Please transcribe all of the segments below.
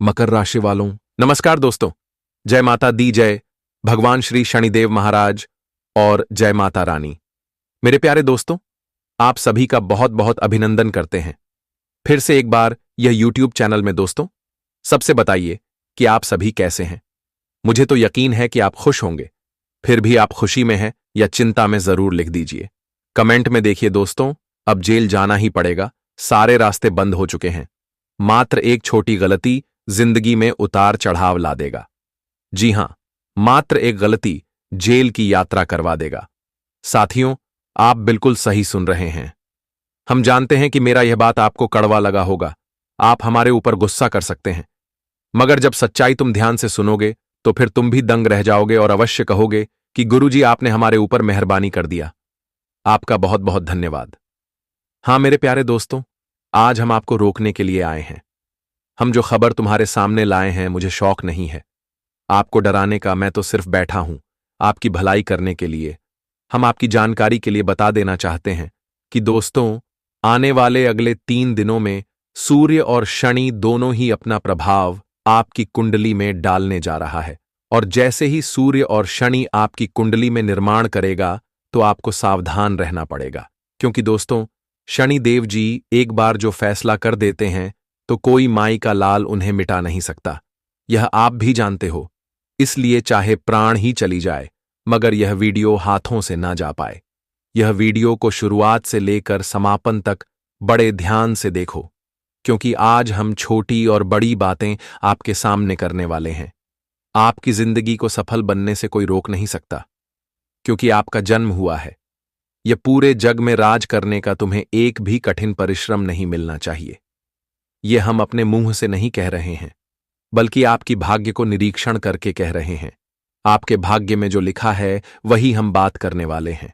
मकर राशि वालों, नमस्कार दोस्तों। जय माता दी जय, भगवान श्री शनिदेव महाराज और जय माता रानी। मेरे प्यारे दोस्तों, आप सभी का बहुत बहुत अभिनंदन करते हैं फिर से एक बार यह यूट्यूब चैनल में। दोस्तों, सबसे बताइए कि आप सभी कैसे हैं। मुझे तो यकीन है कि आप खुश होंगे। फिर भी आप खुशी में हैं या चिंता में जरूर लिख दीजिए कमेंट में। देखिए दोस्तों, अब जेल जाना ही पड़ेगा। सारे रास्ते बंद हो चुके हैं। मात्र एक छोटी गलती जिंदगी में उतार चढ़ाव ला देगा। जी हां, मात्र एक गलती जेल की यात्रा करवा देगा। साथियों, आप बिल्कुल सही सुन रहे हैं। हम जानते हैं कि मेरा यह बात आपको कड़वा लगा होगा। आप हमारे ऊपर गुस्सा कर सकते हैं, मगर जब सच्चाई तुम ध्यान से सुनोगे तो फिर तुम भी दंग रह जाओगे और अवश्य कहोगे कि गुरुजी, आपने हमारे ऊपर मेहरबानी कर दिया। आपका बहुत बहुत धन्यवाद। हां मेरे प्यारे दोस्तों, आज हम आपको रोकने के लिए आए हैं। हम जो खबर तुम्हारे सामने लाए हैं, मुझे शौक नहीं है आपको डराने का। मैं तो सिर्फ बैठा हूं आपकी भलाई करने के लिए। हम आपकी जानकारी के लिए बता देना चाहते हैं कि दोस्तों, आने वाले अगले 3 दिनों में सूर्य और शनि दोनों ही अपना प्रभाव आपकी कुंडली में डालने जा रहा है। और जैसे ही सूर्य और शनि आपकी कुंडली में निर्माण करेगा तो आपको सावधान रहना पड़ेगा, क्योंकि दोस्तों, शनि देव जी एक बार जो फैसला कर देते हैं तो कोई माई का लाल उन्हें मिटा नहीं सकता। यह आप भी जानते हो। इसलिए चाहे प्राण ही चली जाए, मगर यह वीडियो हाथों से ना जा पाए। यह वीडियो को शुरुआत से लेकर समापन तक बड़े ध्यान से देखो, क्योंकि आज हम छोटी और बड़ी बातें आपके सामने करने वाले हैं। आपकी जिंदगी को सफल बनने से कोई रोक नहीं सकता, क्योंकि आपका जन्म हुआ है। यह पूरे जग में राज करने का तुम्हें एक भी कठिन परिश्रम नहीं मिलना चाहिए। यह हम अपने मुंह से नहीं कह रहे हैं, बल्कि आपकी भाग्य को निरीक्षण करके कह रहे हैं। आपके भाग्य में जो लिखा है वही हम बात करने वाले हैं।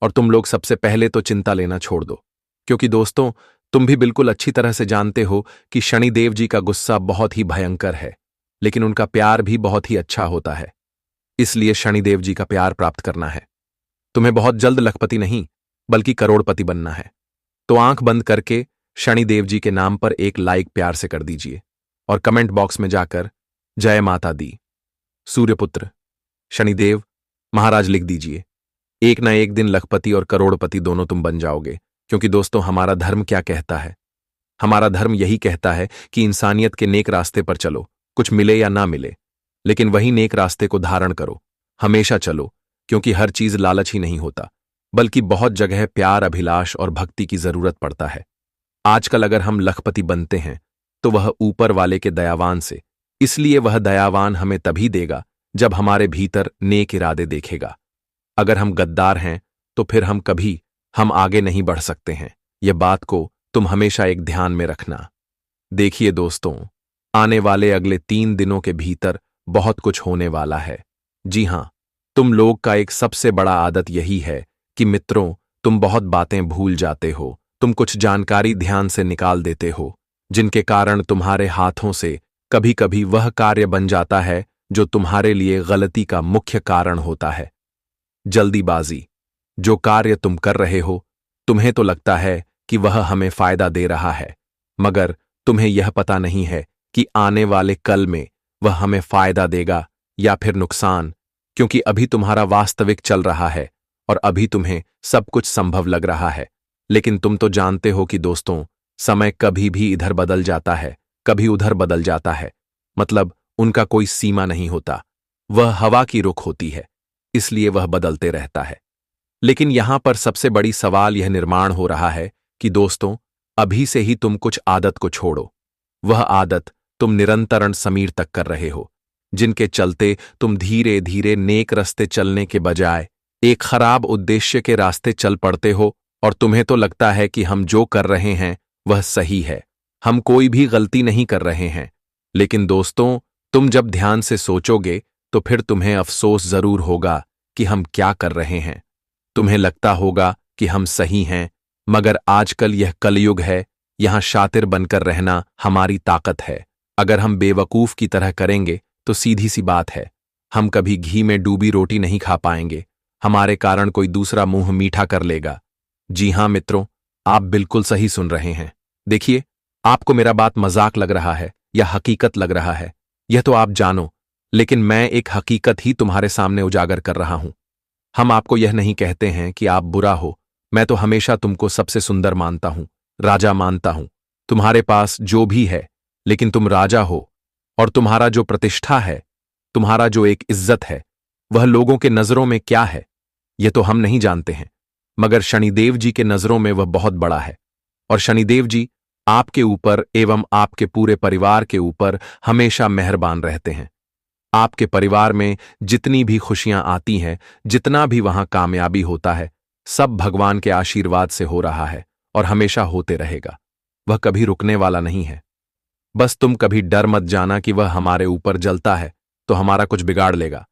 और तुम लोग सबसे पहले तो चिंता लेना छोड़ दो, क्योंकि दोस्तों, तुम भी बिल्कुल अच्छी तरह से जानते हो कि शनिदेव जी का गुस्सा बहुत ही भयंकर है, लेकिन उनका प्यार भी बहुत ही अच्छा होता है। इसलिए शनिदेव जी का प्यार प्राप्त करना है। तुम्हें बहुत जल्द लखपति नहीं, बल्कि करोड़पति बनना है। तो आंख बंद करके शनिदेव जी के नाम पर एक लाइक प्यार से कर दीजिए और कमेंट बॉक्स में जाकर जय माता दी, सूर्यपुत्र, शनिदेव महाराज लिख दीजिए। एक ना एक दिन लखपति और करोड़पति दोनों तुम बन जाओगे, क्योंकि दोस्तों, हमारा धर्म क्या कहता है? हमारा धर्म यही कहता है कि इंसानियत के नेक रास्ते पर चलो, कुछ मिले या ना मिले, लेकिन वही नेक रास्ते को धारण करो। हमेशा चलो, क्योंकि हर चीज लालच ही नहीं होता, बल्कि बहुत जगह प्यार, अभिलाष और भक्ति की जरूरत पड़ता है। आजकल अगर हम लखपति बनते हैं तो वह ऊपर वाले के दयावान से, इसलिए वह दयावान हमें तभी देगा जब हमारे भीतर नेक इरादे देखेगा। अगर हम गद्दार हैं तो फिर हम आगे नहीं बढ़ सकते हैं। यह बात को तुम हमेशा एक ध्यान में रखना। देखिए दोस्तों, आने वाले अगले 3 दिनों के भीतर बहुत कुछ होने वाला है। जी हां, तुम लोग का एक सबसे बड़ा आदत यही है कि मित्रों, तुम बहुत बातें भूल जाते हो। तुम कुछ जानकारी ध्यान से निकाल देते हो, जिनके कारण तुम्हारे हाथों से कभी कभी वह कार्य बन जाता है जो तुम्हारे लिए गलती का मुख्य कारण होता है। जल्दीबाजी। जो कार्य तुम कर रहे हो, तुम्हें तो लगता है कि वह हमें फायदा दे रहा है, मगर तुम्हें यह पता नहीं है कि आने वाले कल में वह हमें फायदा देगा या फिर नुकसान, क्योंकि अभी तुम्हारा वास्तविक चल रहा है और अभी तुम्हें सब कुछ संभव लग रहा है। लेकिन तुम तो जानते हो कि दोस्तों, समय कभी भी इधर बदल जाता है, कभी उधर बदल जाता है। मतलब उनका कोई सीमा नहीं होता। वह हवा की रुख होती है, इसलिए वह बदलते रहता है। लेकिन यहां पर सबसे बड़ी सवाल यह निर्माण हो रहा है कि दोस्तों, अभी से ही तुम कुछ आदत को छोड़ो। वह आदत तुम निरंतरण समीर तक कर रहे हो, जिनके चलते तुम धीरे धीरे नेक रास्ते चलने के बजाय एक खराब उद्देश्य के रास्ते चल पड़ते हो। और तुम्हें तो लगता है कि हम जो कर रहे हैं वह सही है, हम कोई भी गलती नहीं कर रहे हैं। लेकिन दोस्तों, तुम जब ध्यान से सोचोगे तो फिर तुम्हें अफसोस जरूर होगा कि हम क्या कर रहे हैं। तुम्हें लगता होगा कि हम सही हैं, मगर आजकल यह कलयुग है। यहां शातिर बनकर रहना हमारी ताकत है। अगर हम बेवकूफ की तरह करेंगे तो सीधी सी बात है, हम कभी घी में डूबी रोटी नहीं खा पाएंगे। हमारे कारण कोई दूसरा मुंह मीठा कर लेगा। जी हां मित्रों, आप बिल्कुल सही सुन रहे हैं। देखिए, आपको मेरा बात मजाक लग रहा है, या हकीकत लग रहा है, यह तो आप जानो, लेकिन मैं एक हकीकत ही तुम्हारे सामने उजागर कर रहा हूं। हम आपको यह नहीं कहते हैं कि आप बुरा हो, मैं तो हमेशा तुमको सबसे सुंदर मानता हूं, राजा मानता हूं। तुम्हारे पास जो भी है, लेकिन तुम राजा हो, और तुम्हारा जो प्रतिष्ठा है, तुम्हारा जो एक इज्जत है, वह लोगों के नजरों में क्या है, यह तो हम नहीं जानते हैं, मगर शनिदेव जी के नजरों में वह बहुत बड़ा है। और शनिदेव जी आपके ऊपर एवं आपके पूरे परिवार के ऊपर हमेशा मेहरबान रहते हैं। आपके परिवार में जितनी भी खुशियां आती हैं, जितना भी वहां कामयाबी होता है, सब भगवान के आशीर्वाद से हो रहा है और हमेशा होते रहेगा। वह कभी रुकने वाला नहीं है। बस तुम कभी डर मत जाना कि वह हमारे ऊपर जलता है तो हमारा कुछ बिगाड़ लेगा।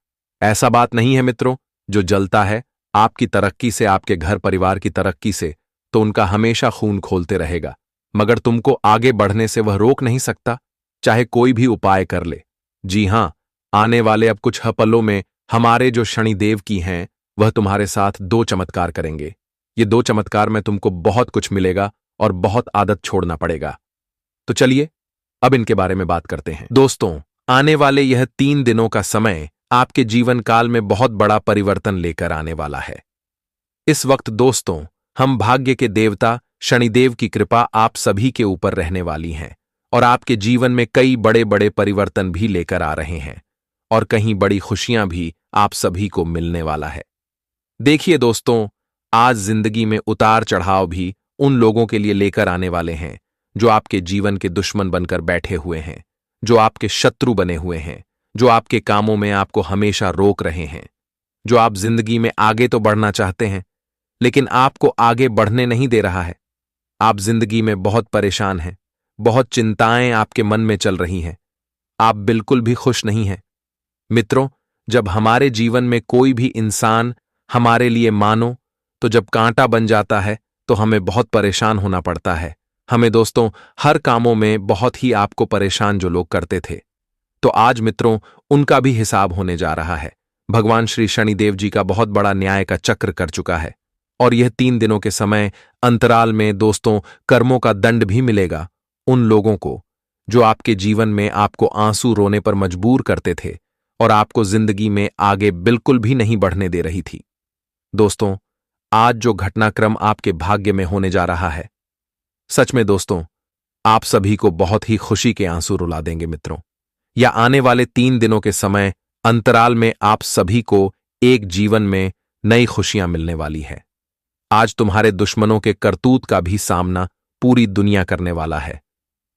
ऐसा बात नहीं है मित्रों। जो जलता है आपकी तरक्की से, आपके घर परिवार की तरक्की से, तो उनका हमेशा खून खोलते रहेगा, मगर तुमको आगे बढ़ने से वह रोक नहीं सकता, चाहे कोई भी उपाय कर ले। जी हां, आने वाले अब कुछ पलों में हमारे जो शनिदेव की हैं, वह तुम्हारे साथ 2 चमत्कार करेंगे। ये 2 चमत्कार में तुमको बहुत कुछ मिलेगा और बहुत आदत छोड़ना पड़ेगा। तो चलिए अब इनके बारे में बात करते हैं। दोस्तों, आने वाले यह 3 दिनों का समय आपके जीवन काल में बहुत बड़ा परिवर्तन लेकर आने वाला है। इस वक्त दोस्तों, हम भाग्य के देवता शनिदेव की कृपा आप सभी के ऊपर रहने वाली हैं और आपके जीवन में कई बड़े बड़े परिवर्तन भी लेकर आ रहे हैं और कहीं बड़ी खुशियां भी आप सभी को मिलने वाला है। देखिए दोस्तों, आज जिंदगी में उतार चढ़ाव भी उन लोगों के लिए लेकर आने वाले हैं जो आपके जीवन के दुश्मन बनकर बैठे हुए हैं, जो आपके शत्रु बने हुए हैं, जो आपके कामों में आपको हमेशा रोक रहे हैं, जो आप जिंदगी में आगे तो बढ़ना चाहते हैं लेकिन आपको आगे बढ़ने नहीं दे रहा है। आप जिंदगी में बहुत परेशान हैं, बहुत चिंताएं आपके मन में चल रही हैं, आप बिल्कुल भी खुश नहीं हैं। मित्रों, जब हमारे जीवन में कोई भी इंसान हमारे लिए मानो तो जब कांटा बन जाता है तो हमें बहुत परेशान होना पड़ता है। हमें दोस्तों हर कामों में बहुत ही आपको परेशान जो लोग करते थे, तो आज मित्रों उनका भी हिसाब होने जा रहा है। भगवान श्री शनिदेव जी का बहुत बड़ा न्याय का चक्र कर चुका है और यह 3 दिनों के समय अंतराल में दोस्तों कर्मों का दंड भी मिलेगा उन लोगों को जो आपके जीवन में आपको आंसू रोने पर मजबूर करते थे और आपको जिंदगी में आगे बिल्कुल भी नहीं बढ़ने दे रही थी। दोस्तों, आज जो घटनाक्रम आपके भाग्य में होने जा रहा है, सच में दोस्तों आप सभी को बहुत ही खुशी के आंसू रुला देंगे मित्रों। या आने वाले 3 दिनों के समय अंतराल में आप सभी को एक जीवन में नई खुशियां मिलने वाली है। आज तुम्हारे दुश्मनों के करतूत का भी सामना पूरी दुनिया करने वाला है।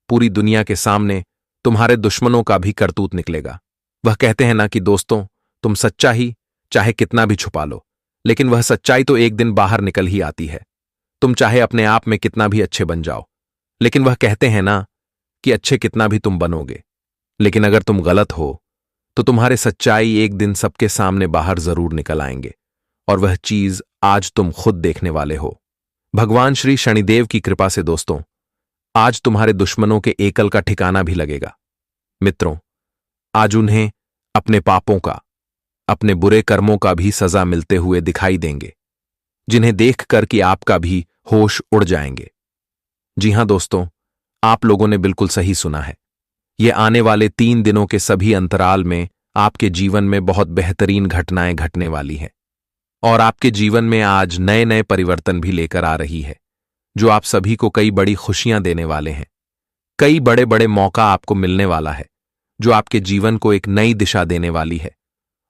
पूरी दुनिया के सामने तुम्हारे दुश्मनों का भी करतूत निकलेगा। वह कहते हैं ना कि दोस्तों, तुम सच्चा ही चाहे कितना भी छुपा लो, लेकिन वह सच्चाई तो एक दिन बाहर निकल ही आती है। तुम चाहे अपने आप में कितना भी अच्छे बन जाओ, लेकिन वह कहते हैं ना कि अच्छे कितना भी तुम बनोगे, लेकिन अगर तुम गलत हो तो तुम्हारे सच्चाई एक दिन सबके सामने बाहर जरूर निकल आएंगे और वह चीज आज तुम खुद देखने वाले हो। भगवान श्री शनिदेव की कृपा से दोस्तों आज तुम्हारे दुश्मनों के एकल का ठिकाना भी लगेगा। मित्रों, आज उन्हें अपने पापों का, अपने बुरे कर्मों का भी सजा मिलते हुए दिखाई देंगे, जिन्हें देखकर कि आपका भी होश उड़ जाएंगे। जी हां दोस्तों, आप लोगों ने बिल्कुल सही सुना है। ये आने वाले 3 दिनों के सभी अंतराल में आपके जीवन में बहुत बेहतरीन घटनाएं घटने वाली हैं और आपके जीवन में आज नए नए परिवर्तन भी लेकर आ रही है, जो आप सभी को कई बड़ी खुशियां देने वाले हैं। कई बड़े बड़े मौका आपको मिलने वाला है, जो आपके जीवन को एक नई दिशा देने वाली है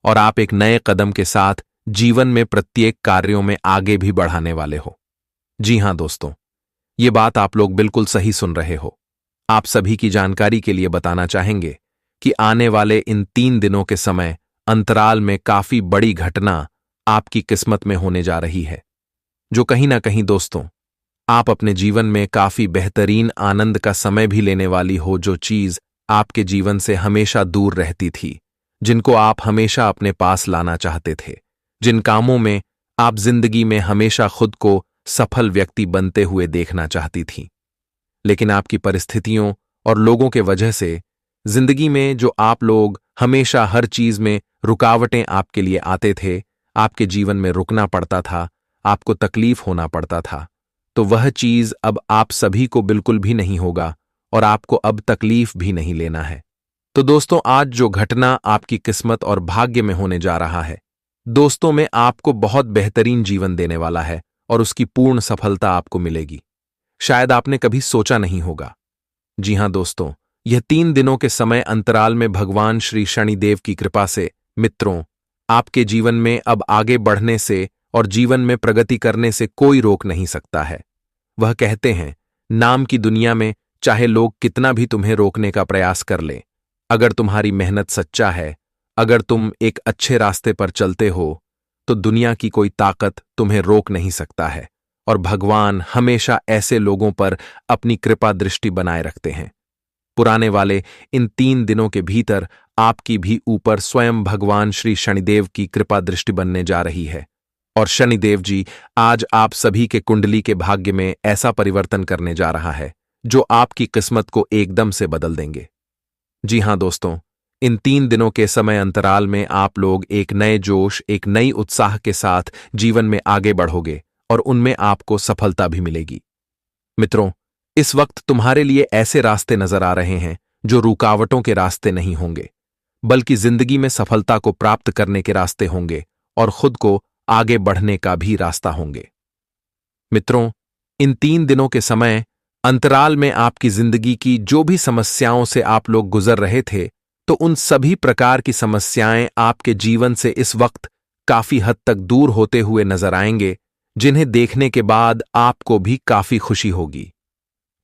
और आप एक नए कदम के साथ जीवन में प्रत्येक कार्यों में आगे भी बढ़ाने वाले हो। जी हां दोस्तों, ये बात आप लोग बिल्कुल सही सुन रहे हो। आप सभी की जानकारी के लिए बताना चाहेंगे कि आने वाले इन 3 दिनों के समय अंतराल में काफी बड़ी घटना आपकी किस्मत में होने जा रही है, जो कहीं ना कहीं दोस्तों आप अपने जीवन में काफी बेहतरीन आनंद का समय भी लेने वाली हो। जो चीज आपके जीवन से हमेशा दूर रहती थी, जिनको आप हमेशा अपने पास लाना चाहते थे, जिन कामों में आप जिंदगी में हमेशा खुद को सफल व्यक्ति बनते हुए देखना चाहती थी, लेकिन आपकी परिस्थितियों और लोगों के वजह से जिंदगी में जो आप लोग हमेशा हर चीज में रुकावटें आपके लिए आते थे, आपके जीवन में रुकना पड़ता था, आपको तकलीफ होना पड़ता था, तो वह चीज अब आप सभी को बिल्कुल भी नहीं होगा और आपको अब तकलीफ भी नहीं लेना है। तो दोस्तों, आज जो घटना आपकी किस्मत और भाग्य में होने जा रहा है, दोस्तों में आपको बहुत बेहतरीन जीवन देने वाला है और उसकी पूर्ण सफलता आपको मिलेगी। शायद आपने कभी सोचा नहीं होगा। जी हां दोस्तों, यह 3 दिनों के समय अंतराल में भगवान श्री शनिदेव की कृपा से मित्रों, आपके जीवन में अब आगे बढ़ने से और जीवन में प्रगति करने से कोई रोक नहीं सकता है। वह कहते हैं, नाम की दुनिया में चाहे लोग कितना भी तुम्हें रोकने का प्रयास कर लें, अगर तुम्हारी मेहनत सच्चा है, अगर तुम एक अच्छे रास्ते पर चलते हो, तो दुनिया की कोई ताकत तुम्हें रोक नहीं सकता है। और भगवान हमेशा ऐसे लोगों पर अपनी कृपा दृष्टि बनाए रखते हैं। पुराने वाले इन 3 दिनों के भीतर आपकी भी ऊपर स्वयं भगवान श्री शनिदेव की कृपा दृष्टि बनने जा रही है। और शनिदेव जी आज आप सभी के कुंडली के भाग्य में ऐसा परिवर्तन करने जा रहा है जो आपकी किस्मत को एकदम से बदल देंगे। जी हां दोस्तों, इन 3 दिनों के समय अंतराल में आप लोग एक नए जोश, एक नई उत्साह के साथ जीवन में आगे बढ़ोगे और उनमें आपको सफलता भी मिलेगी। मित्रों, इस वक्त तुम्हारे लिए ऐसे रास्ते नजर आ रहे हैं जो रुकावटों के रास्ते नहीं होंगे, बल्कि जिंदगी में सफलता को प्राप्त करने के रास्ते होंगे और खुद को आगे बढ़ने का भी रास्ता होंगे। मित्रों, इन 3 दिनों के समय अंतराल में आपकी जिंदगी की जो भी समस्याओं से आप लोग गुजर रहे थे, तो उन सभी प्रकार की समस्याएं आपके जीवन से इस वक्त काफी हद तक दूर होते हुए नजर आएंगे, जिन्हें देखने के बाद आपको भी काफी खुशी होगी।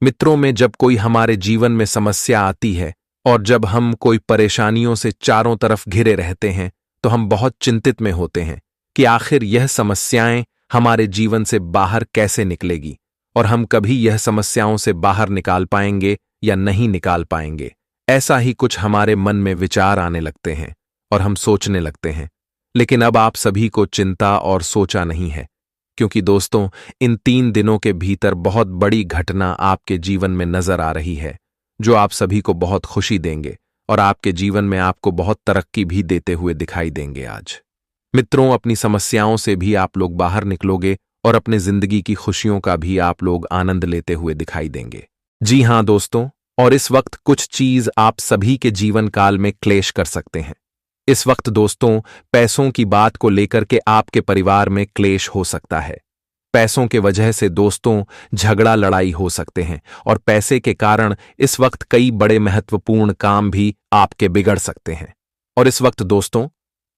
मित्रों में जब कोई हमारे जीवन में समस्या आती है और जब हम कोई परेशानियों से चारों तरफ घिरे रहते हैं, तो हम बहुत चिंतित में होते हैं कि आखिर यह समस्याएं हमारे जीवन से बाहर कैसे निकलेगी और हम कभी यह समस्याओं से बाहर निकाल पाएंगे या नहीं निकाल पाएंगे। ऐसा ही कुछ हमारे मन में विचार आने लगते हैं और हम सोचने लगते हैं। लेकिन अब आप सभी को चिंता और सोचा नहीं है, क्योंकि दोस्तों, इन 3 दिनों के भीतर बहुत बड़ी घटना आपके जीवन में नजर आ रही है, जो आप सभी को बहुत खुशी देंगे और आपके जीवन में आपको बहुत तरक्की भी देते हुए दिखाई देंगे। आज मित्रों, अपनी समस्याओं से भी आप लोग बाहर निकलोगे और अपने जिंदगी की खुशियों का भी आप लोग आनंद लेते हुए दिखाई देंगे। जी हां दोस्तों, और इस वक्त कुछ चीज आप सभी के जीवन काल में क्लेश कर सकते हैं। इस वक्त दोस्तों, पैसों की बात को लेकर के आपके परिवार में क्लेश हो सकता है। पैसों के वजह से दोस्तों झगड़ा लड़ाई हो सकते हैं और पैसे के कारण इस वक्त कई बड़े महत्वपूर्ण काम भी आपके बिगड़ सकते हैं। और इस वक्त दोस्तों,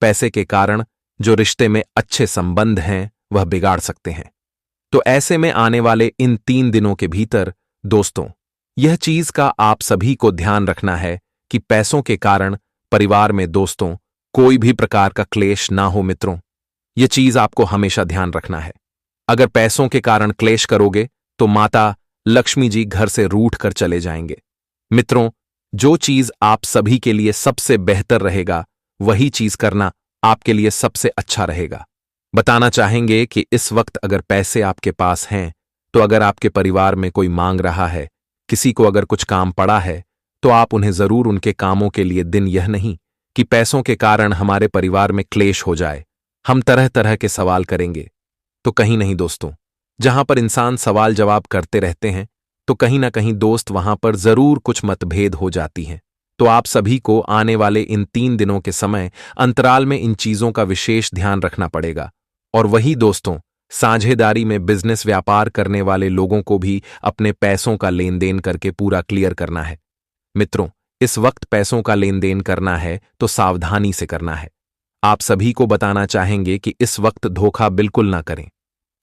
पैसे के कारण जो रिश्ते में अच्छे संबंध हैं वह बिगाड़ सकते हैं। तो ऐसे में आने वाले इन 3 दिनों के भीतर दोस्तों, यह चीज का आप सभी को ध्यान रखना है कि पैसों के कारण परिवार में दोस्तों कोई भी प्रकार का क्लेश ना हो। मित्रों, यह चीज आपको हमेशा ध्यान रखना है। अगर पैसों के कारण क्लेश करोगे तो माता लक्ष्मी जी घर से रूठ कर चले जाएंगे। मित्रों, जो चीज आप सभी के लिए सबसे बेहतर रहेगा वही चीज करना आपके लिए सबसे अच्छा रहेगा। बताना चाहेंगे कि इस वक्त अगर पैसे आपके पास हैं, तो अगर आपके परिवार में कोई मांग रहा है, किसी को अगर कुछ काम पड़ा है, तो आप उन्हें जरूर उनके कामों के लिए दिन यह नहीं कि पैसों के कारण हमारे परिवार में क्लेश हो जाए, हम तरह तरह के सवाल करेंगे। तो कहीं नहीं दोस्तों, जहां पर इंसान सवाल जवाब करते रहते हैं, तो कहीं ना कहीं दोस्त वहां पर जरूर कुछ मतभेद हो जाती हैं। तो आप सभी को आने वाले इन 3 दिनों के समय अंतराल में इन चीजों का विशेष ध्यान रखना पड़ेगा। और वही दोस्तों, साझेदारी में बिजनेस व्यापार करने वाले लोगों को भी अपने पैसों का लेन देन करके पूरा क्लियर करना है। मित्रों, इस वक्त पैसों का लेन देन करना है तो सावधानी से करना है। आप सभी को बताना चाहेंगे कि इस वक्त धोखा बिल्कुल ना करें।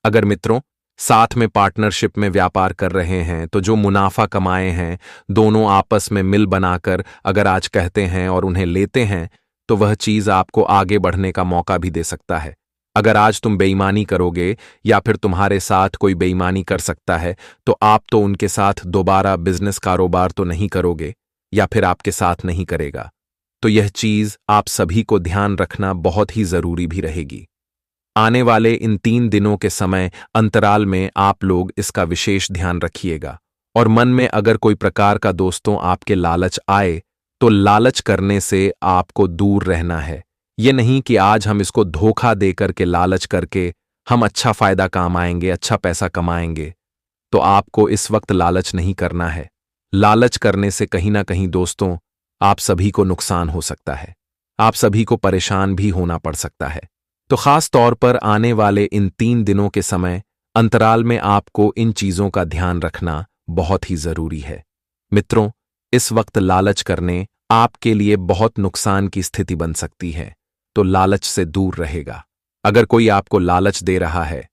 अगर मित्रों साथ में पार्टनरशिप में व्यापार कर रहे हैं, तो जो मुनाफा कमाए हैं दोनों आपस में मिल बनाकर अगर आज कहते हैं और उन्हें लेते हैं, तो वह चीज आपको आगे बढ़ने का मौका भी दे सकता है। अगर आज तुम बेईमानी करोगे या फिर तुम्हारे साथ कोई बेईमानी कर सकता है, तो आप तो उनके साथ दोबारा बिजनेस कारोबार तो नहीं करोगे या फिर आपके साथ नहीं करेगा। तो यह चीज आप सभी को ध्यान रखना बहुत ही जरूरी भी रहेगी। आने वाले इन 3 दिनों के समय अंतराल में आप लोग इसका विशेष ध्यान रखिएगा। और मन में अगर कोई प्रकार का दोस्तों आपके लालच आए, तो लालच करने से आपको दूर रहना है। ये नहीं कि आज हम इसको धोखा दे करके लालच करके हम अच्छा फायदा कमाएंगे, अच्छा पैसा कमाएंगे। तो आपको इस वक्त लालच नहीं करना है। लालच करने से कहीं ना कहीं दोस्तों आप सभी को नुकसान हो सकता है, आप सभी को परेशान भी होना पड़ सकता है। तो खास तौर पर आने वाले इन 3 दिनों के समय अंतराल में आपको इन चीजों का ध्यान रखना बहुत ही जरूरी है। मित्रों, इस वक्त लालच करने आपके लिए बहुत नुकसान की स्थिति बन सकती है, तो लालच से दूर रहेगा। अगर कोई आपको लालच दे रहा है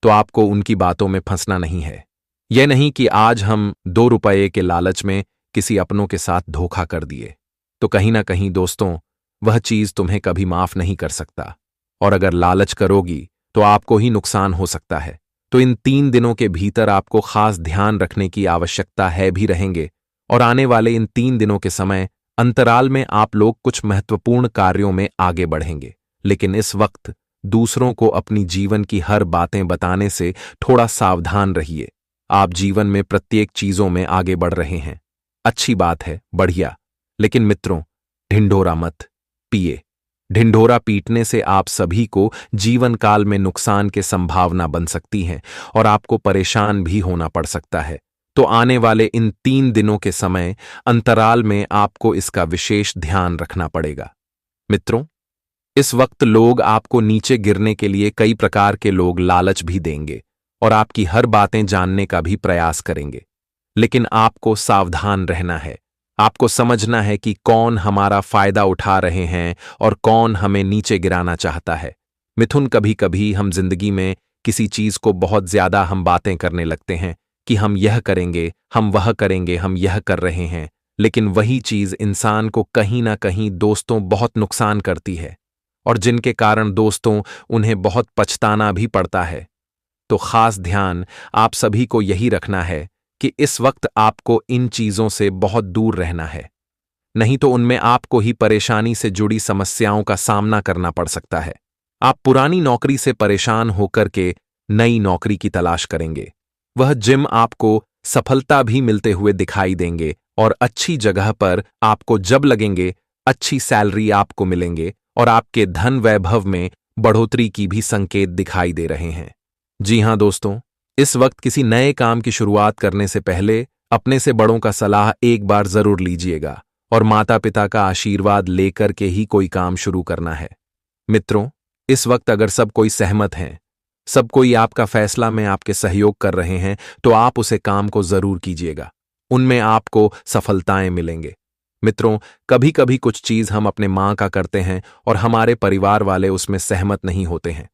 तो आपको उनकी बातों में फंसना नहीं है। यह नहीं कि आज हम 2 रुपये के लालच में किसी अपनों के साथ धोखा कर दिए, तो कहीं ना कहीं दोस्तों वह चीज तुम्हें कभी माफ नहीं कर सकता। और अगर लालच करोगी तो आपको ही नुकसान हो सकता है। तो इन 3 दिनों के भीतर आपको खास ध्यान रखने की आवश्यकता है भी रहेंगे। और आने वाले इन 3 दिनों के समय अंतराल में आप लोग कुछ महत्वपूर्ण कार्यों में आगे बढ़ेंगे, लेकिन इस वक्त दूसरों को अपनी जीवन की हर बातें बताने से थोड़ा सावधान रहिए। आप जीवन में प्रत्येक चीजों में आगे बढ़ रहे हैं, अच्छी बात है, बढ़िया। लेकिन मित्रों, ढिंढोरा मत पिए। ढिंढोरा पीटने से आप सभी को जीवन काल में नुकसान के संभावना बन सकती है और आपको परेशान भी होना पड़ सकता है। तो आने वाले इन 3 दिनों के समय अंतराल में आपको इसका विशेष ध्यान रखना पड़ेगा। मित्रों, इस वक्त लोग आपको नीचे गिरने के लिए कई प्रकार के लोग लालच भी देंगे और आपकी हर बातें जानने का भी प्रयास करेंगे, लेकिन आपको सावधान रहना है। आपको समझना है कि कौन हमारा फायदा उठा रहे हैं और कौन हमें नीचे गिराना चाहता है। मिथुन, कभी कभी हम जिंदगी में किसी चीज को बहुत ज्यादा हम बातें करने लगते हैं कि हम यह करेंगे, हम वह करेंगे, हम यह कर रहे हैं, लेकिन वही चीज इंसान को कहीं ना कहीं दोस्तों बहुत नुकसान करती है और जिनके कारण दोस्तों उन्हें बहुत पछताना भी पड़ता है। तो खास ध्यान आप सभी को यही रखना है कि इस वक्त आपको इन चीजों से बहुत दूर रहना है, नहीं तो उनमें आपको ही परेशानी से जुड़ी समस्याओं का सामना करना पड़ सकता है। आप पुरानी नौकरी से परेशान होकर के नई नौकरी की तलाश करेंगे। वह जिम आपको सफलता भी मिलते हुए दिखाई देंगे और अच्छी जगह पर आपको जब लगेंगे, अच्छी सैलरी आपको मिलेंगे और आपके धन वैभव में बढ़ोतरी की भी संकेत दिखाई दे रहे हैं। जी हां दोस्तों, इस वक्त किसी नए काम की शुरुआत करने से पहले अपने से बड़ों का सलाह एक बार जरूर लीजिएगा और माता पिता का आशीर्वाद लेकर के ही कोई काम शुरू करना है। मित्रों, इस वक्त अगर सब कोई सहमत हैं, सब कोई आपका फैसला में आपके सहयोग कर रहे हैं, तो आप उसे काम को जरूर कीजिएगा, उनमें आपको सफलताएं मिलेंगे। मित्रों, कभी कभी कुछ चीज हम अपने मां का करते हैं और हमारे परिवार वाले उसमें सहमत नहीं होते हैं।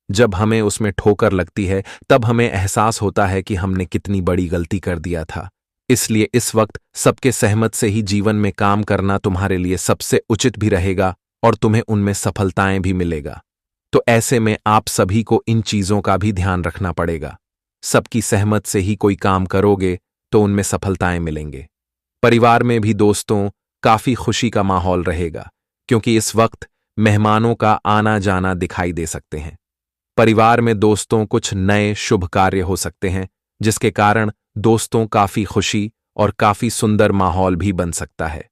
जब हमें उसमें ठोकर लगती है तब हमें एहसास होता है कि हमने कितनी बड़ी गलती कर दिया था। इसलिए इस वक्त सबके सहमत से ही जीवन में काम करना तुम्हारे लिए सबसे उचित भी रहेगा और तुम्हें उनमें सफलताएं भी मिलेगा। तो ऐसे में आप सभी को इन चीजों का भी ध्यान रखना पड़ेगा। सबकी सहमत से ही कोई काम करोगे तो उनमें सफलताएं मिलेंगे। परिवार में भी दोस्तों काफी खुशी का माहौल रहेगा, क्योंकि इस वक्त मेहमानों का आना जाना दिखाई दे सकते हैं। परिवार में दोस्तों कुछ नए शुभ कार्य हो सकते हैं, जिसके कारण दोस्तों काफी खुशी और काफी सुंदर माहौल भी बन सकता है।